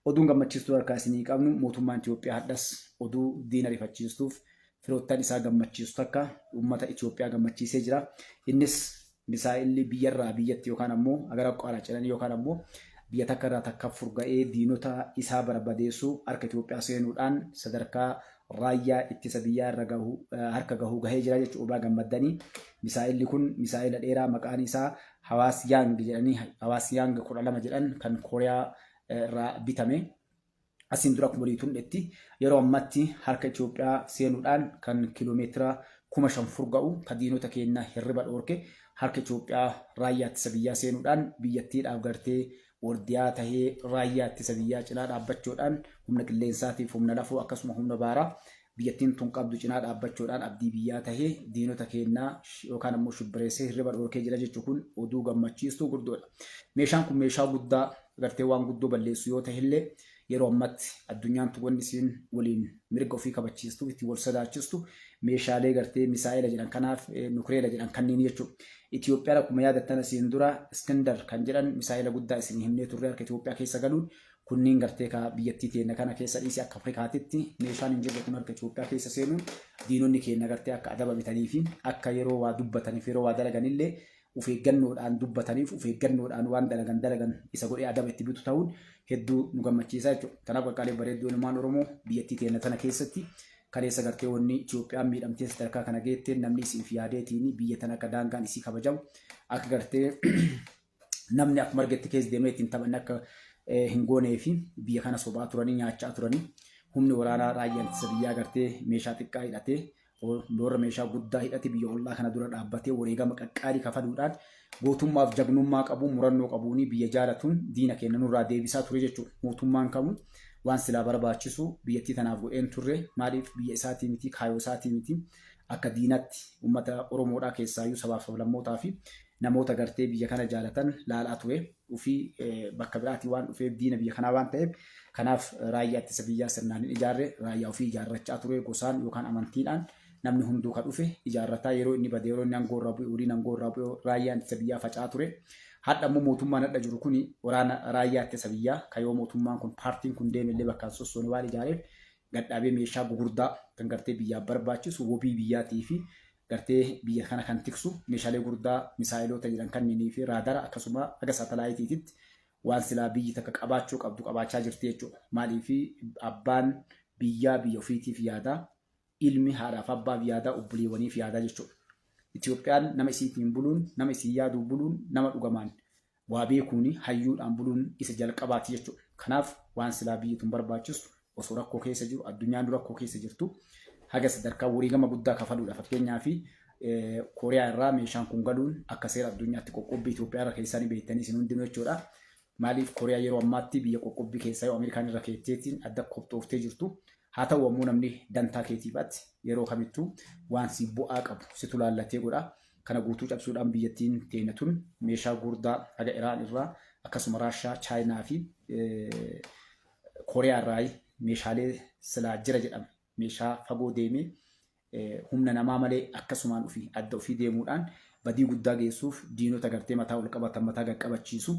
oduun gammachiistuu harkaa isinii qabnu mootummaan Itoophiyaa hadhas oduu diina rifachiistuuf firoottan isaa gammachiistu akka uummata Itoophiyaa gammachiisee jira. Innis misaa'illi biyyarraa biyyatti yookaan ammoo agara qaala jedhanii yookaan ammoo biyya takka irraa takka furga'ee diinota isaa barbadeessuu harka Itoophiyaa seenuudhaan sadarkaa raayyaa ittisa biyyaa irra harka gahuu gahee jira jechuudha gammaddanii. Misaa'illi kun misaa'ila dheeraa maqaan isaa Hawaas Yang jedhanii Hawaas Yang 12 jedhan kan Kooriyaa irraa bitame. Asiin dura kumuriituun dhetti yeroo ammatti harka Itoophiyaa seenuudhaan kan kiiloomeetira 5,000 furga'u kan diinota keenya hirriba dhoorke harka Itoophiyaa raayyaa ittisa biyyaa seenuudhaan biyyattiidhaaf gartee wardiyaa tahee raayyaa ittisa biyyaa cinaa dhaabbachuudhaan humna qilleensaatiif humna lafoo akkasuma humna baaraa biyyattiin tun qabdu cinaa dhaabbachuudhaan abdii biyyaa tahee diinota keenyaa yookaan ammoo shubbireessee hirriba dhoorkee jira jechuun kun oduu gammachiistuu guddoodha. Meeshaan kun meeshaa guddaa gartee waan guddoo balleessu yoo ta'ellee yeroo ammatti addunyaan wanni isiin waliin mirga ofii kabachiistu itti wal sodaachistu meeshaalee gartee misaa'ila jedhan kanaaf nukileera jedhan kanneen jechuudha. Itoophiyaan akkuma yaadattan asiin dura Iskandar kan jedhan misaa'ila guddaa isin himnee turre harka Itoophiyaa keessa galuun kunniin gartee ka biyyattii teenya kana keessa dhiisii akka Afrikaatitti meeshaan hin jirre kun harka Itoophiyaa keessa seenuun diinonni keenya gartee akka adaba bitanii fi akka yeroo waa dubbataniif yeroo waa dalaganillee of eeggannoodhaan dubbataniif of eeggannoodhaan waan dalagan isa godhee adaba itti bitu ta'uun hedduu nu gammachiisa jechuudha. Kanaaf qaqqaalee bareedduu ilmaan Oromoo biyyattii teenya tana keessatti kaleessa gartee wanni Itoophiyaan miidhamtee sadarkaa kana geettee namni isiif yaadeetiin biyya tana akka daangaan isii kabajamu akka gartee namni akkuma argetti keessa deemee ittiin taphanne akka hin goonee fi biyya kana sobaa turanii nyaachaa turanii humni waraanaa raayyaan ittisa biyyaa gartee meeshaa xiqqaa hidhatee warra meeshaa guddaa hidhatee biyya ollaa kana dura dhaabbatee wareegama qaqqaalii kafaluudhaan gootummaaf jagnummaa qabu murannoo qabuuni biyya jaalatuun diina keenya nurraa deebisaa ture jechuudha. Mootummaan kamuu waan silaa barbaachisu biyyattii tanaaf godheen turre maaliif biyya isaatii miti kaayoo isaatii miti akka diinatti uummata Oromoodhaa keessaayyuu sabaaf sablammootaa fi namoota gartee biyya kana jaalatan laalaa ture ofii bakka biraatii waan dhufeef diina biyya kanaa waan ta'eef kanaaf raayyaa ittisa biyyaa sirnaan hin ijaarre raayyaa ofii ijaarrachaa ture gosaan yookaan amantiidhaan namni hunduu ka dhufe ijaarrataa yeroo inni bade yeroo inni aangoorraa bu'e uriin aangoorraa bu'e raayyaan ittisa biyyaa faca'aa ture. Hadda ammoo mootummaan hadda jiru kuni waraana raayyaa ittisa biyyaa kayoo mootummaan kun paartiin kun deemellee bakka sossoon waan ijaareef gadhaabee meeshaa gugurdaa kan gartee biyyaaf barbaachisu wobii biyyaatii fi gartee biyya kana kan tiksu meeshaalee gurguddaa misaa'iloota jedhan kanneenii fi raadara akkasuma aga saatalaayitiitti waan silaa biyyi takka qabaachuu qabdu qabaachaa jirti jechuudha. Maaliif abbaan biyya ofiitiif yaadaa ilmi haadhaaf abbaaf yaadaa obboleewwaniif yaadaa jechuudha. Itoophiyaan nama isiitiin buluun nama isii yaaduu buluun nama dhugamaan waa beekuuni hayyuudhaan buluun isa jalqabaati jechuudha. Kanaaf waan silaa biyyi tun barbaachisu osoo rakkoo keessa jiru addunyaan rakkoo keessa jirtu haga sadarkaa wareegama guddaa kafaluudha. Fakkeenyaaf Kooriyaa irraa meeshaan kun galuun akka seera addunyaatti qoqqobbii Itoophiyaa irra keessanii beektanii isin hundinuu jechuudha. Maaliif Kooriyaa yeroo ammaatti biyya qoqqobbii keessaa yoo Ameerikaan irra keesseetiin adda qophooftee jirtu. Haa ta'u ammoo namni dantaa keetiifaatti yeroo kamittuu waan si bu'aa qabu situ laallatee godha. Kana guutuu cabsuudhaan biyyattiin teenya tun meeshaa gurguddaa haga Iraan irraa akkasuma Raashaa, Chaayinaa fi Kooriyaa irraa meeshaalee silaa jira jedhame meeshaa fagoo deemee humna namaa malee akkasumaan ofii adda ofii deemuudhaan badii guddaa geessuuf diinota gartee mataa ol qabatan mataa qaqqabachiisu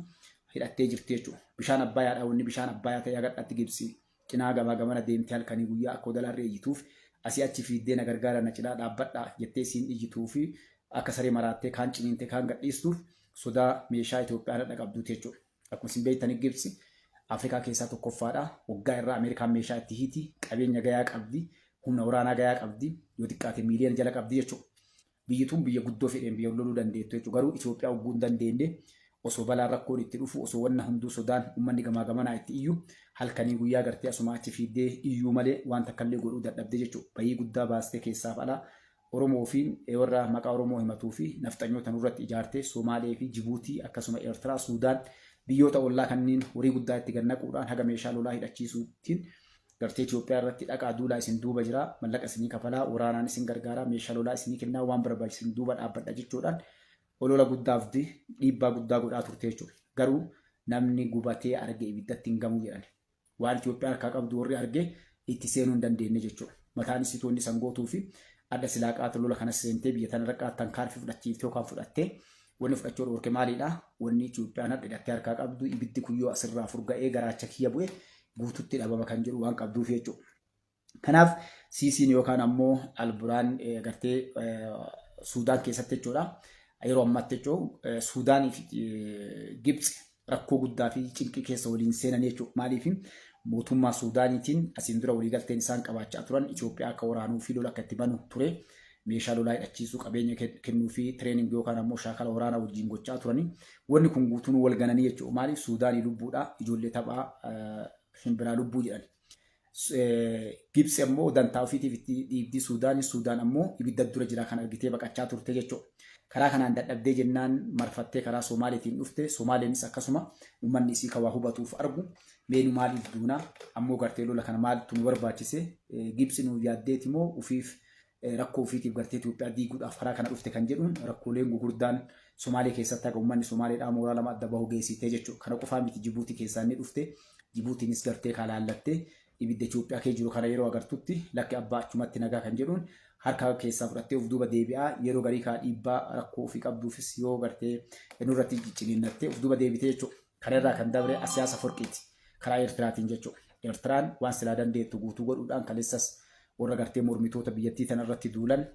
hidhattee jirti jechuudha. Bishaan Abbayyaadhaa wanni bishaan Abbayyaa ta'ee agadhaatti Gibsii cinaa gamaa gamana deemtee halkanii guyyaa akka odalarree iyyituuf asii achi fiiddee na gargaara na cinaa dhaabbadhaa jettee siin iyyituu fi akka saree maraattee kaan ciniintee kaan gadhiistuuf sodaa meeshaa Itoophiyaa dhadha qabduuti jechuudha. Akkuma isin beektanii Gibsi Afrikaa keessaa tokkoffaadha. Waggaa irraa Ameerikaan meeshaa itti hiiti qabeenya gayaa qabdi humna waraanaa gayaa qabdi yoo xiqqaate miiliyoona jala qabdi jechuudha. Biyyi tun biyya guddoo fedheen biyya loluu dandeettu jechuudha. Garuu Itoophiyaa oguu hin dandeenye osoo balaan rakkoon itti dhufu osoo wanna hunduu sodaan uummanni gamaa gamanaa itti iyyuu halkanii guyyaa gartee asuma achi fiiddee iyyuu malee waan takkallee godhuu dadhabde jechuudha. Bayii guddaa baastee keessaaf alaa Oromoo fi warra maqaa Oromoo himatuu fi nafxanyoota nurratti ijaartee Somaalee fi Jibuutii akkasuma Eertiraa, Suudaan biyyoota ollaa kanneen horii guddaa itti gannaquudhaan haga meeshaa lolaa hidhachiisuutiin gartee Itoophiyaa irratti dhaqaa duulaa isin duuba jira mallaqa isinii kafalaa waraanaan isin gargaaraa meeshaa lolaa isinii kennaa waan barbaachisan duuba dhaabbadha jechuudhaan olola guddaaf dhiibbaa guddaa godhaa turte jechuudha. Garuu namni gubatee arge ibiddatti hin gamu jedhan waan Itoophiyaa harkaa qabdu warri arge itti seenuu hin dandeenye jechuudha. Mataan isitoonni sangootuu fi adda silaaqaata lola kanas seentee biyya tana raqqaattan kaarfii fudhachiiftee yookaan fudhattee wanni fudhachuu dhorke maalidha? Wanni Itoophiyaan hadda hidhattee harkaa qabdu ibiddi kuyyoo asirraa furga'ee garaacha kiyya bu'e guututti dhabama kan jedhu waan qabduuf jechuudha. Kanaaf siisiin yookaan ammoo alburaan gartee Suudaan keessatti jechuudha. Yeroo ammaatti jechuudha Suudaanii fi Gibxi rakkoo guddaa fi cinqii keessa waliin seenan jechuudha. Maaliif mootummaa Suudaaniitiin asiin dura waliigalteen isaan qabaachaa turan Itoophiyaa akka waraanuu fi lola akka itti banu ture. Meeshaa lolaa hidhachiisuu qabeenya kennuu fi tireening yookaan ammoo shaakala waraanaa wajjin gochaa turanii. Wanni kun guutuun wal gananii jechuudha. Maaliif Suudaanii lubbuudha ijoollee taphaa shimbiraa lubbuu jedhan. Gibxi ammoo dantaa ofiitiif dhiibdii Suudaanii Suudaan ammoo ibidda dura jira kan argitee baqachaa turte jechuudha. Karaa kanaan dadhabdee jennaan marfattee karaa Somaaliitiin dhufte. Somaaleenis akkasuma uummanni isii kan waa hubatuuf argu. Meenu maaliif duuna ammoo gartee lola kana maaltu nu barbaachise Gibxi nu yaaddeeti moo ufiif rakkoo ofiitiif gartee Itoophiyaa diiguudhaaf karaa kana dhufte kan jedhuun rakkooleen gurguddaan Somaalee keessatti akka uummanni Somaaleedhaa mooraa lama adda bahu geessitee jechuudha. Kana qofaa miti Jibuutii keessaa inni dhufte. Jibuutiinis gartee kaalaallattee ibidda Itoophiyaa kee jiru kana yeroo agartutti lakki abbaa achumatti nagaa kan jedhuun harka keessaa fudhattee of duuba deebi'aa yeroo garii kaa dhiibbaa rakkoo ofii qabduufis yoo gartee nurratti ciccilinnattee of duuba deebitee jechuudha. Kanarraa kan dabre Asiyaasa Forqiiti karaa Eertiraatiin jechuudha. Eertiraan waan silaa dandeettu guutuu godhuudhaan kaleessas warra gartee mormitoota biyyattii tanarratti duulan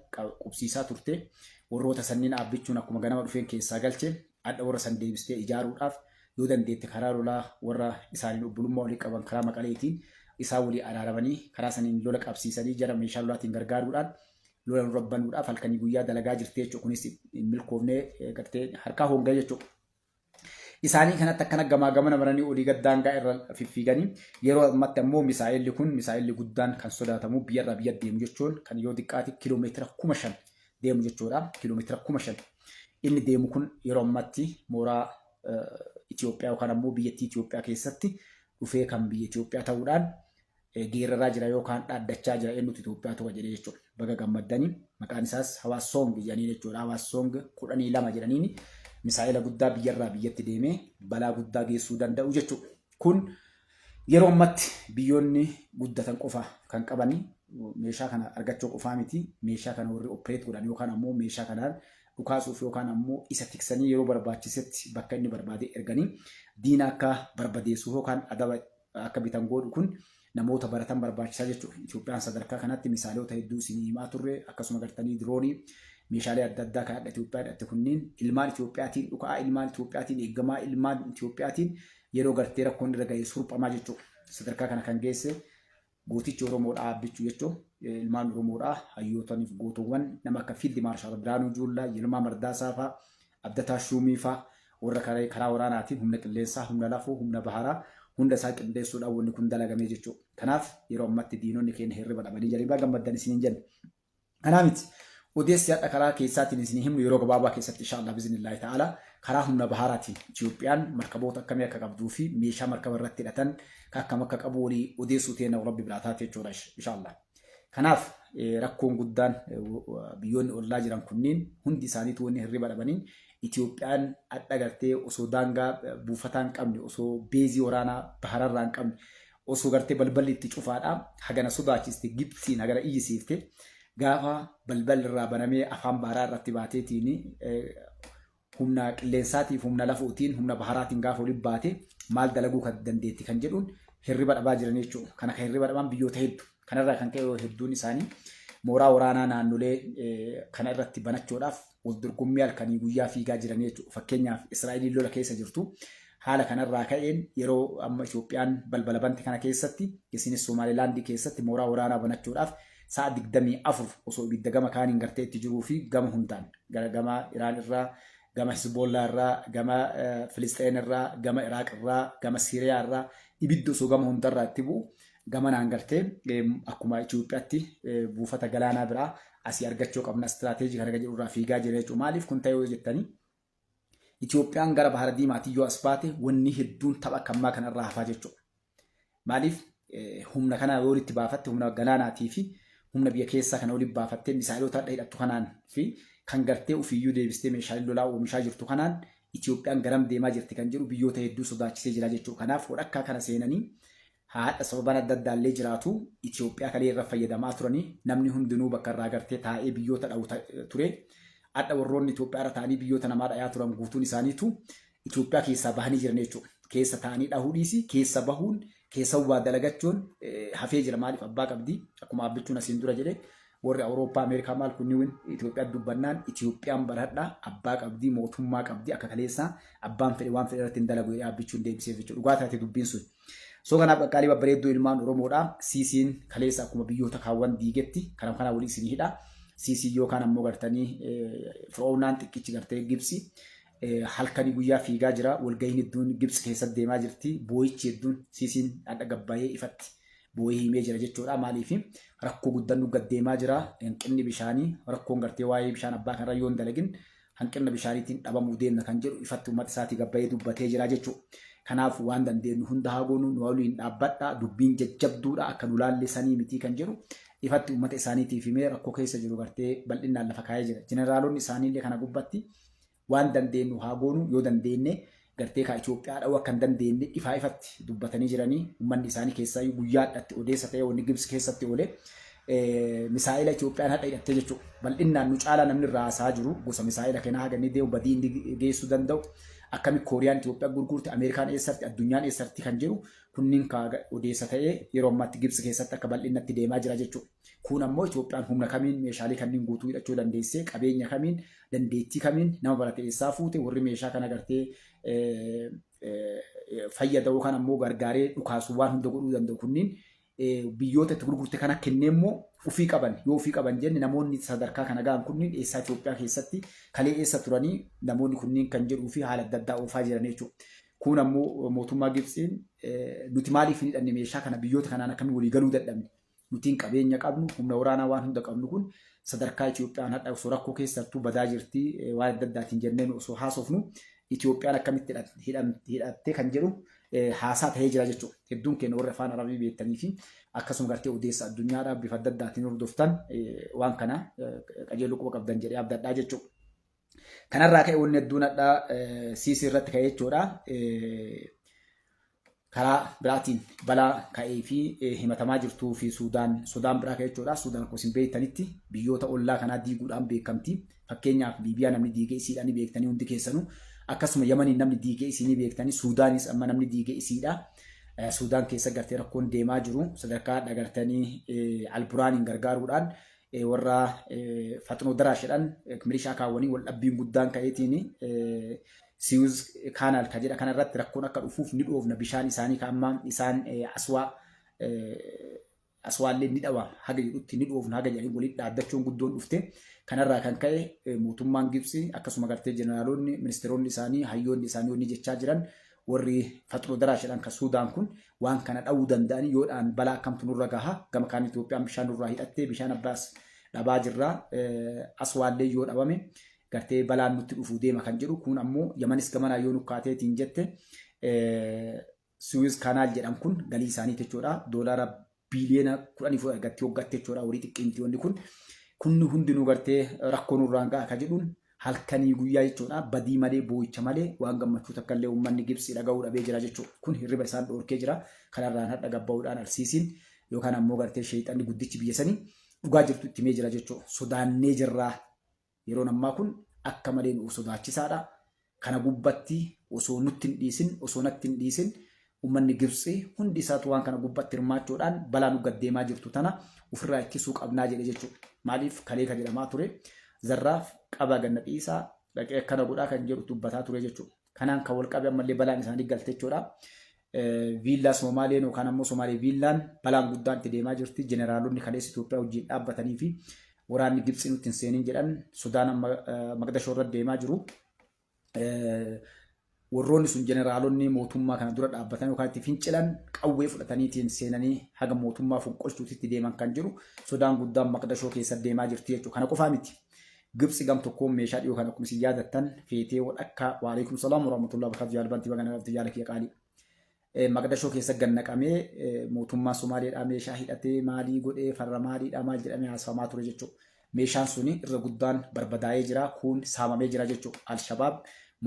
qubsiisaa turte. Warroota sanniin dhaabbichuun akkuma ganama dhufeen keessaa galche adda warra san deebistee ijaaruudhaaf yoo dandeette karaa lolaa warra isaaniin obbolummaa walii qaban karaa Maqaleetiin isaa walii araaramanii karaa saniin lola qabsiisanii jara meeshaa lolaatiin gargaaruudhaan lola nu rabbanuudhaaf halkanii guyyaa dalagaa jirte jechuudha. Kunis milkoofnee gartee harkaa hongaa jechuudha. Isaanii kanatti akkana gamaa gamana maranii olii gaddaangaa irra fiffiiganii yeroo ammatti ammoo misaa'elli kun misaa'elli guddaan kan sodaatamu biyyarraa biyya deemu jechuun kan yoo xiqqaate kiiloomeetira 5,000 deemu jechuudha. Kiiloomeetira 5,000 inni deemu kun yeroo ammatti mooraa Itoophiyaa yookaan ammoo biyyattii Itoophiyaa keessatti dhufee kan biyya Itoophiyaa ta'uudhaan geerraraa jira yookaan dhaaddachaa jira eenyutu Itoophiyaa ta'u jedhee jechuudha. Baga gammaddanii maqaan isaas Hawaas Soong jedhanii jechuudha. Hawaas Soong 12 jedhaniini misaa'ila guddaa biyyarraa biyyatti deemee balaa guddaa geessuu danda'u jechuudha. Kun yeroo ammatti biyyoonni guddatan qofa kan qabani meeshaa kana argachuu qofaa miti meeshaa kana warri opereet godhan yookaan ammoo meeshaa kanaan dhukaasuuf yookaan ammoo isa tiksanii yeroo barbaachisetti bakka inni barbaade erganii diina akka barbadeessuuf yookaan adaba akka bitan godhu kun namoota baratan barbaachisaa jechuudha. Itoophiyaan sadarkaa kanatti misaalota hedduu isin himaa turre akkasuma gartanii diroonii meeshaalee adda addaa kan adda Itoophiyaa hidhatte kunniin ilmaan Itoophiyaatiin dhukaa ilmaan Itoophiyaatiin eegamaa ilmaan Itoophiyaatiin yeroo gartee rakkoon irra ga'ee surphamaa jechuudha. Sadarkaa kana kan geesse gootichi Oromoodhaa abbichuu jechuudha. Ilmaan Oromoodhaa hayyootaniif gootuuwwan nama akka Fiildi Maarshaal Biraanuu Juullaa, Yilmaa Mardaasaa fa'aa, Abdataa Shuumii fa'aa warra karaa waraanaatiin humna qilleensaa, humna lafoo, humna baharaa hunda isaa qindeessuudhaan wanni kun dalagamee jechuudha. Kanaaf yeroo ammatti diinonni keenya hirriba dhabanii jalibaa gammaddan isiniin jenna. Kanaa miti odeessi hadha karaa keessaatiin isin himnu yeroo gabaabaa keessatti inshaallah biiznillaahi ta'ala karaa humna baharaatiin Itoophiyaan markaboota akkamii akka qabduu fi meeshaa markaba irratti hidhatan akkam akka qabu walii odeessuu teena rabbi biraa taate jechuudha inshaallah. Kanaaf rakkoon guddaan biyyoonni ollaa jiran kunniin hundi isaaniitu wanni hirriba dhabaniin Itoophiyaan hadha gartee osoo daangaa buufataa hin qabne osoo beezii waraanaa bahararraa hin qabne osoo gartee balballi itti cufaadhaa hagana sodaachiste Gibxiin hagana iyyisiifte gaafa balballi irraa banamee afaan baharaa irratti baateetiin humna qilleensaatiif humna lafootiin humna baharaatiin gaafa waliin baate maal dalaguu kan dandeetti kan jedhuun hirriba dhabaa jiran jechuudha. Kana kan hirriba dhabaan biyyoota hedduu kanarraa kan ka'e hedduun isaanii mooraa waraanaa naannolee kana irratti banachuudhaaf wal dorgommii halkanii guyyaa fiigaa jiran jechuudha. Fakkeenyaaf Israa'eliin lola keessa jirtu haala kanarraa ka'een yeroo amma Itoophiyaan balbala banti kana keessatti isinis Somaalilaandii keessatti mooraa waraanaa banachuudhaaf sa'a 24 osoo ibidda gama kaaniin gartee itti jiruu fi gama hundaan gama Iraan irraa gama Hizbollaa irraa gama Filisxeen irraa gama Iraaq irraa gama Siiriyaa irraa ibidda osoo gama hundarraa itti bu'u gama naan gartee akkuma Itoophiyaatti buufata galaanaa biraa asii argachuu qabna istiraatejii kana jedhu irraa fiigaa jira jechuudha. Maaliif kun ta'ee jettanii Itoophiyaan gara bahara diimaatii yoo as baate wanni hedduun tapha akkammaa kanarraa hafaa jechuudha. Maaliif humna kana yoo itti baafatte humna galaanaatii fi humna biyya keessaa kana waliin baafattee misaa'ilota hidhattu kanaan fi kan gartee ofiiyyuu deebistee meeshaalee lolaa oomishaa jirtu kanaan Itoophiyaan garam deemaa jirti kan jedhu biyyoota hedduu sodaachisee jira jechuudha. Kanaaf wadhakkaa kana seenanii haadha sababan adda addaallee jiraatu Itoophiyaa kalee irra fayyadamaa turanii namni hundinuu bakka irraa gartee taa'ee biyyoota dha'u ture. Adda warroonni Itoophiyaa irra taa'anii biyyoota namaa dha'aa turan guutuun isaaniitu Itoophiyaa keessaa bahanii jiran jechuudha. Keessa taa'anii dhahuu dhiisi keessa bahuun keessa waa dalagachuun hafee jira maaliif abbaa qabdi akkuma abbichuun asiin dura jedhe warri Awurooppaa Ameerikaa maal kunniin Itoophiyaa dubbannaan Itoophiyaan baradhaa abbaa qabdi mootummaa qabdi akka kaleessaa abbaan fedhe waan fedhe irratti hin dalagu abbichuun deebiseef jechuudha dhugaa taate dubbiin sun. So kanaaf qaqqaalii babbareedduu ilmaan Oromoodhaa siisiin kaleessa akkuma biyyoota kaawwan diigetti kana walii isinii hidha. Siisii yookaan ammoo gartanii Firoowunaan xiqqichi gartee Gibsi halkanii guyyaa fiigaa jira walgahiin hedduun Gibsi keessatti deemaa jirti boo'ichi hedduun siisiin adda gabbaayee ifatti boo'ee himee jira jechuudha maaliif rakkoo guddaan nu gaddeemaa jira hanqinni bishaanii rakkoon gartee waa'ee bishaan abbaa kanarra yoo hin dalagin hanqina bishaaniitiin dhabamuu deemna kan jedhu ifatti uummata isaatii gabbaayee dubbatee jira jechuudha. Kanaaf waan dandeenyu hunda haa goonu nu waliin dhaabbadha dubbiin jajjabduudha akka nu laallisanii miti kan jedhu ifatti uummata isaaniitiif himee rakkoo keessa jiru gartee bal'inaan lafa kaa'ee jira. Jeneraalonni isaaniillee kana gubbatti waan dandeenyu haa goonu yoo dandeenye gartee kaa Itoophiyaa dha'uu akka hin dandeenye ifatti dubbatanii jiranii uummanni isaanii keessaa guyyaadhaatti odeessa ta'e wanni Gibsi keessatti oole misaa'ila Itoophiyaan hadha hidhattee jechuudha. Bal'inaan nu caalaa namni irraa haasaa jiru gosa misaa'ila kanaa haganii deemu badii inni geessuu danda'u akkami Kooriyaan Itoophiyaa gurgurte Ameerikaan eessatti addunyaan eessatti kan jiru kunniin odeessa ta'ee yeroo ammaatti Gibsi keessatti akka bal'inatti deemaa jira jechuudha. Kun ammoo Itoophiyaan humna kamiin meeshaalee kanneen guutuu hidhachuu dandeessee qabeenya kamiin dandeettii kamiin nama barate eessaa fuute warri meeshaa kana gartee fayyadamu kan ammoo gargaaree dhukaasuu waan hunda godhuu danda'u kunniin biyyoota itti gurgurte kana kenneemmoo ufii qaban yoo ufii qaban jenne namoonni sadarkaa kana ga'an kunniin eessaa Itoophiyaa keessatti kalee eessa turanii namoonni kunniin kan jedhuu fi haala adda addaa oofaa jiran jechuudha. Kun ammoo mootummaa Gibsiin nuti maaliif hin hidhanne meeshaa kana biyyoota kanaan akkamiin walii galuu dadhabne nutiin qabeenya qabnu humna waraanaa waan hunda qabnu kun sadarkaa Itoophiyaan hadha osoo rakkoo keessattuu badaa jirti waan adda addaatiin jenneen osoo haasofnu Itoophiyaan akkamitti hidhattee kan jedhu haasaa ta'ee jira jechuudha. Hedduun keenya warra afaan Arabii beektanii fi akkasuma gartee odeessa addunyaadhaa bifa adda addaatiin hordoftan waan kana qajeeluu quba qabdan jedhee abdadhaa jechuudha. Kanarraa ka'e wanni hedduun hadhaa siisii irratti ka'ee jechuudha. Karaa biraatiin balaa ka'ee fi himatamaa jirtuu fi Sudaan biraa ka'ee jechuudha. Sudaan akkuma isin beektanitti biyyoota ollaa kanaa diiguudhaan beekamti. Fakkeenyaaf Liibiyaa namni diigee isiidhaan beektanii hundi keessanuu akkasuma Yamaniin namni diigee isinii beektanii Sudaanis amma namni diigee isiidha. Sudaan keessa gartee rakkoon deemaa jiru sadarkaa dhagartanii alburaaniin gargaaruudhaan warra Faxinoo Daraashidhaan milishaa kaawwanii wal dhabbiin guddaan ka'eetiin Suez Kanaal kan jedha kanarratti rakkoon akka dhufuuf ni dhoofna bishaan isaanii kan amma isaan aswaallee ni dhawa haga jedhutti ni dhoofna haga jedhanii waliin dhaabbachuun guddoon dhufte kanarraa kan ka'e mootummaan Gibsi akkasuma gartee jeneraalonni ministeeronni isaanii hayyoonni isaanii wanni jechaa jiran warri Faxinoo Daraashidhaan kan Sudaan kun waan kana dha'uu danda'anii yoodhaan balaa akkamtu nurra gaha gama kaan Itoophiyaan bishaan nurraa hidhattee bishaan abbaas dhabaa jirraa aswaallee yoo dhabame gartee balaan nutti dhufuu deema kan jedhu kun ammoo Yamanis gamanaa yoo nukkaateetiin jette Suez Kanaal jedhan kun galii isaanii jechuudha doolaara biiliyoona 10 argattee waggaatti jechuudha horii xiqqeentii wanni kun hundinuu gartee rakkoo nurraan ga'a kan jedhuun halkanii guyyaa jechuudha badii malee boo'icha malee waan gammachuu takka illee uummanni Gibsi dhaga'uu dhabee jira jechuudha kun hirriba isaan dhoorkee jira kanarraan hadha gabba'uudhaan arsiisiin yookaan ammoo gartee sheexanni guddichi biyya sanii dhugaa jirtu itti mee jira jechuudha sodaannee jirraa yeroon ammaa kun akka malee nu sodaachisaadha kana gubbatti osoo nutti hin dhiisin osoo natti hin dhiisin uummanni Gibsi hundi isaatu waan kana gubbatti hirmaachuudhaan balaa nu gaddeemaa jirtu tana ofirraa ittisuu qabnaa jedhe jechuudha maaliif kalee ka jedhamaa ture zarraaf qaba ganna dhiisaa dhaqee akkana godhaa kan jedhu dubbataa ture jechuudha. Kanaan kan wal qabe ammallee balaan isaanii galte jechuudha. Viillaa Somaaleen yookaan ammoo Somaalee viillaan balaan guddaan itti deemaa jirti. Jeneraalonni kaleessa Itoophiyaa wajjin dhaabbatanii fi waraanni Gibsi nutti hin seeniin jedhan Sudaan Maqdashoo irra deemaa jiru. Warroonni sun jeneraalonni mootummaa kana dura dhaabbatan yookaan itti fincilan qawwee fudhataniitiin seenanii haga mootummaa fonqolchuutti deeman kan jiru Sudaan guddaan Maqdashoo keessa deemaa jirti jechuudha. Kana qofaa miti. Gibsi gam tokkoon meeshaa dhiyoo kana akkuma isin yaadattan feetee wadhakka waalaikum salaam warahmatullahi wabarakatuh jaalbanti bagana rabti jaala kiyya qaalii. Maqdashoo keessa gannaqamee mootummaa Somaaleedhaa meeshaa hidhatee maalii godhee farra maaliidhaa maal jedhamee haasawamaa ture jechuudha. Meeshaan suni irra guddaan barbadaa'ee jira kun saamamee jira jechuudha. Al-Shabaab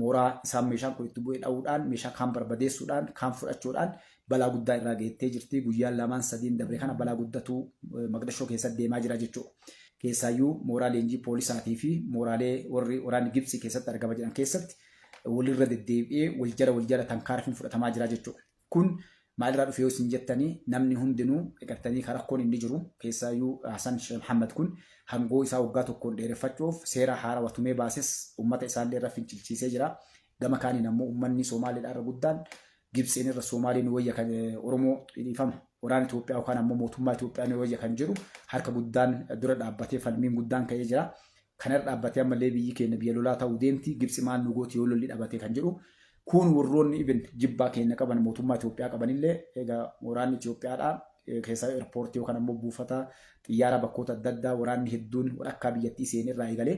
mooraa isaan meeshaan kun itti bu'ee dha'uudhaan meeshaa kaan barbadeessuudhaan kaan fudhachuudhaan balaa guddaa irraa geettee jirti guyyaan lamaan sadiin dabre kana balaa guddatu Maqdashoo keessa deemaa jira jechuudha. Keessaayyuu mooraa leenjii poolisaatii fi mooraalee warri waraanni Gibsi keessatti argama jedhan keessatti walirra deddeebi'ee wal jala tankaarfiin fudhatamaa jira jechuudha. Kun maalirraa dhufe yoo isin jettanii namni hundinuu eegartanii karakkoon inni jiru keessaayyuu Hasan Sheikh Muhammad kun hangoo isaa waggaa tokkoon dheereffachuuf seera haarawaa tumee baases uummata isaallee irra fincilchiisee jira. Gama kaaniin ammoo uummanni Somaaliidhaa irra guddaan Gibsiin irra Somaaliin wayya kan Oromoo dhiifama waraana Itoophiyaa yookaan ammoo mootummaa Itoophiyaa ni wayya kan jedhu harka guddaan dura dhaabbatee falmiin guddaan ka'ee jira. Kanarra dhaabbatee ammallee biyyi keenya biyya lolaa ta'uu deemti Gibsi maal nu gooti yoo lolli dhaabbatee kan jedhu. Kun warroonni ibin jibbaa keenya qaban mootummaa Itoophiyaa qabanillee egaa waraanni Itoophiyaadhaan keessaa eerpoortii yookaan ammoo buufata xiyyaara bakkoota adda addaa waraanni hedduun walakkaa biyyattii seenirraa eegalee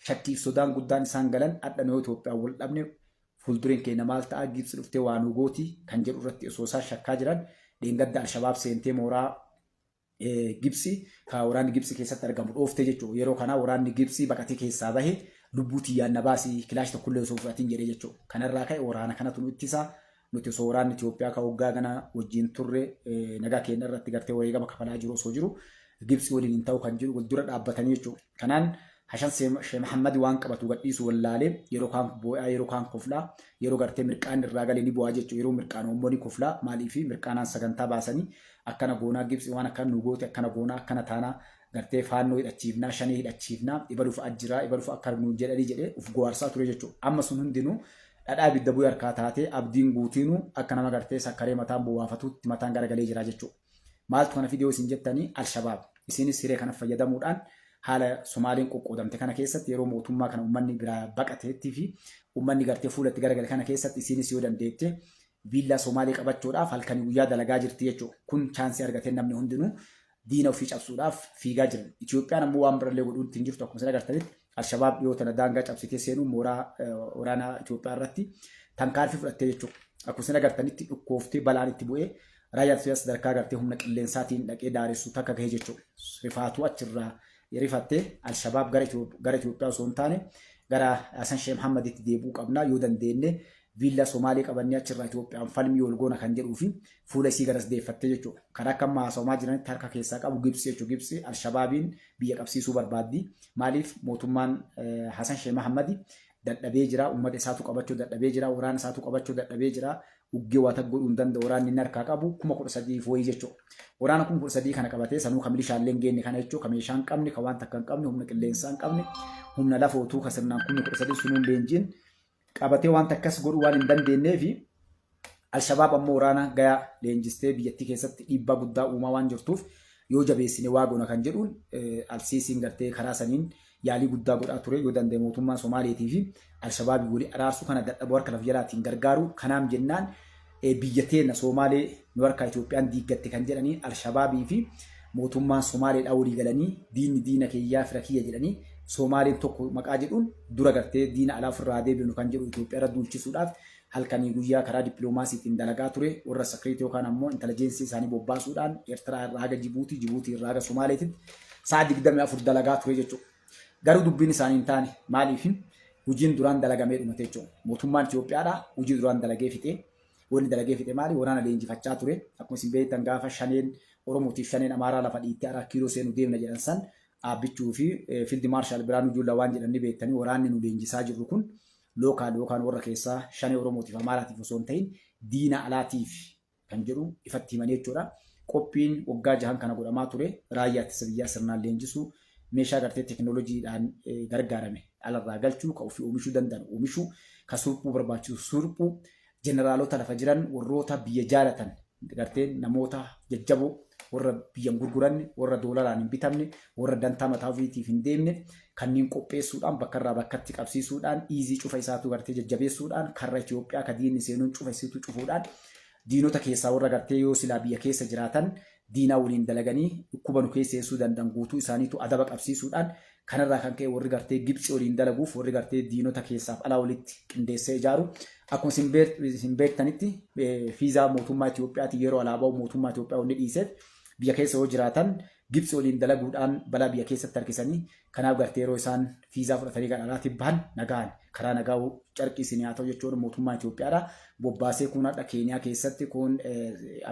shakkiif sodaan guddaan isaan galan adhanoo Itoophiyaa wal dhabne fuuldureen keenya maal ta'a Gibsi dhuftee waa nu gooti kan jedhu irratti osoo isaan shakkaa jiran dheengadda Alshabaab seentee mooraa Gibsi kan waraanni Gibsi keessatti argamu dhooftee jechuudha. Yeroo kana waraanni Gibsi baqatee keessaa bahee lubbuu tiyyaan na baasii kilaash tokkollee osoo fudhatiin jedhee jechuudha. Kanarraa ka'e waraana kanatu nu ittisa. Nuti osoo waraanni Itoophiyaa kan waggaa kana wajjin turre nagaa keenya irratti gartee wareegama kafalaa jiru osoo jiru Gibsi waliin hin ta'u kan jiru wal dura dhaabbatanii jechuudha. Kanaan Hasan Sheikh Muhammad waan qabatu gadhiisu wallaalee yeroo kaan boo'aa yeroo kaan koflaa yeroo gartee mirqaan irraa galee ni bu'aa jechuudha. Yeroo mirqaan uummanni koflaa maaliif mirqaanaan sagantaa baasanii akkana goonaa Gibsi waan akkana nu goote akkana goonaa akkana taanaa gartee faannoo hidhachiifnaa shanii hidhachiifnaa ibaluuf ajjiraa ibaluuf akka nu jedhanii jedhee uf gowaarsaa ture jechuudha. Amma sun hundinuu dhadhaa ibidda bu'ee harkaa taatee abdiin guutiinuu akka nama gartee sakkaree mataan bu'aafatuutti mataan garagalee jira jechuudha. Maaltu kana fidee isin jettanii Alshabaab isinis siree kana fayyadamuudhaan haala Somaaliin qoqqoodamte kana keessatti yeroo mootummaa kana uummanni biraa baqateetti fi uummanni gartee fuulatti garagale kana keessatti isinis yoo dandeette viillaa Somaalii qabachuudhaaf halkanii guyyaa dalagaa jirti jechuudha. Kun chaansii argatee namni hundinuu diina ofii cabsuudhaaf fiigaa jiran. Itoophiyaan ammoo waan birallee godhuun ittiin jirtu akkuma isin agartanitti Alshabaab dhiyoo tana daangaa cabsitee seenuu mooraa waraanaa Itoophiyaa irratti tankaarfii fudhattee jechuudha. Akkuma isin agartanitti dhukkooftee balaan itti bu'ee raayyaan ittisa sadarkaa gartee humna qilleensaatiin dhaqee daaressuu takka gahe jechuudha. Rifaatuu achirraa rifattee Alshabaab gara Itoophiyaa osoo hin taane gara Hasan Sheikh Muhammaditti deebi'uu qabnaa yoo dandeenye viillaa Somaalii qabannee achirraa Itoophiyaan falmii ol goona kan jedhuu fi fuula isii garas deeffattee jechuudha. Kan akka amma haasawamaa jiranitti harka keessaa qabu Gibsi jechuudha. Gibsi Alshabaabiin biyya qabsiisuu barbaaddi. Maaliif mootummaan Hasan Sheikh Muhammadi dadhabee jira. Uummata isaatu qabachuu dadhabee jira. Waraana isaatu qabachuu dadhabee jira. Uggee waa takka godhuu hin danda'u. Waraanni inni harkaa qabu 13,000 wayii jechuudha. Waraana 13,000 kana qabatee sanuu kan milishaallee hin geenye kana jechuudha. Kan meeshaa hin qabne, kan waan takka hin qabne, humna qilleensaa hin qabne, humna lafootuu kan sirnaan 13,000 sunuun leenjiin qabatee waan takkas godhuu waan hin dandeenyee fi Alshabaab ammoo waraana gayaa leenjistee biyyattii keessatti dhiibbaa guddaa uumaa waan jirtuuf yoo jabeessine waa goona kan jedhuun Alsiisiin gartee karaa saniin yaalii guddaa godhaa ture yoo danda'e mootummaan Somaaliitii fi Alshabaabii walii araarsuu kana dadhabuu harka laf jalaatiin gargaaru. Kanaaf jennaan biyya teenya Somaalee nu harka Itoophiyaan diiggatte kan jedhanii Alshabaabii fi mootummaan Somaaleedhaa walii galanii diina kiyyaa fira kiyya jedhanii Somaaliin tokko maqaa jedhuun dura gartee diina alaa ofirraa deebinu kan jedhu Itoophiyaa irra duulchisuudhaaf halkanii guyyaa karaa dippiloomaasiitiin dalagaa ture. Warra sakriitii yookaan ammoo intelijeensii isaanii bobbaasuudhaan Eertiraa irraa haga Jibuutii, Jibuutii irraa haga Somaaleetitti sa'a 24 dalagaa ture jechuudha. Garuu dubbiin isaanii hin taane maaliif hojiin duraan dalagamee dhumate jechuudha. Mootummaan Itoophiyaadhaa hojii duraan dalagee fixee wanni dalagee fixe maali? Waraana leenjifachaa ture. Akkuma isin beektan gaafa shaneen Oromootiif shaneen Amaaraa lafa dhiittee araa kiiloo seenu deemna jedhan san dhaabbichuu fi Fiildi Maarshaal Biraanuu Juullaa waan jedhanii beektanii waraanni nu leenjisaa jirru kun lookaal yookaan warra keessaa shanee Oromootiif Amaaraatiif osoo hin ta'in diina alaatiif kan jedhu ifatti himanii jechuudha. Qophiin waggaa 6 kana godhamaa ture. Raayyaa ittisa biyyaa sirnaan leenjisuu meeshaa gartee teekinooloojiidhaan gargaarame alarraa galchuu kan ofii oomishuu danda'an oomishuu kan surphuu barbaachisu surphuu jeneraalota lafa jiran warroota biyya jaalatan gartee namoota jajjaboo warra biyyan gurguranne warra doolaraan hin bitamne warra dantaa mataa ofiitiif hin deemne kanneen qopheessuudhaan bakka irraa bakkatti qabsiisuudhaan iizii cufa isaatu gartee jajjabeessuudhaan karra Itoophiyaa ka diinni seenuun cufa isiitu cufuudhaan diinota keessaa warra gartee yoo silaa biyya keessa jiraatan diinaa waliin dalaganii dhukkuba nu keesseessuu danda'an guutuu isaaniitu adaba qabsiisuudhaan kanarraa kan ka'e warri gartee Gibsi waliin dalaguuf warri gartee diinota keessaaf alaa walitti qindeessee ijaaru. Akkuma isin beektanitti fiizaa mootummaa Itoophiyaati yeroo alaabaa mootummaa Itoophiyaa wanni dhiiseef biyya keessa yoo jiraatan Gibsi waliin dalaguudhaan balaa biyya keessatti harkisanii kanaaf gartee yeroo isaan fiizaa fudhatanii gara alaatti bahan nagaan karaa nagaa carqii isin haa ta'u jechuun mootummaa Itoophiyaadha. Bobbaasee kun hadha Keeniyaa keessatti kun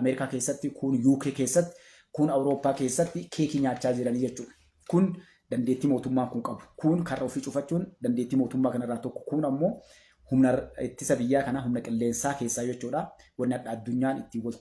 Ameerikaa keessatti kun UK keessatti kun Awurooppaa keessatti keekii nyaachaa jiranii jechuudha. Kun dandeettii mootummaan kun qabu. Kun karra ofii cufachuun dandeettii mootummaa kanarraa tokko. Kun ammoo humna ittisa biyyaa kana humna qilleensaa keessaa jechuudha. Wanni addunyaan ittiin wal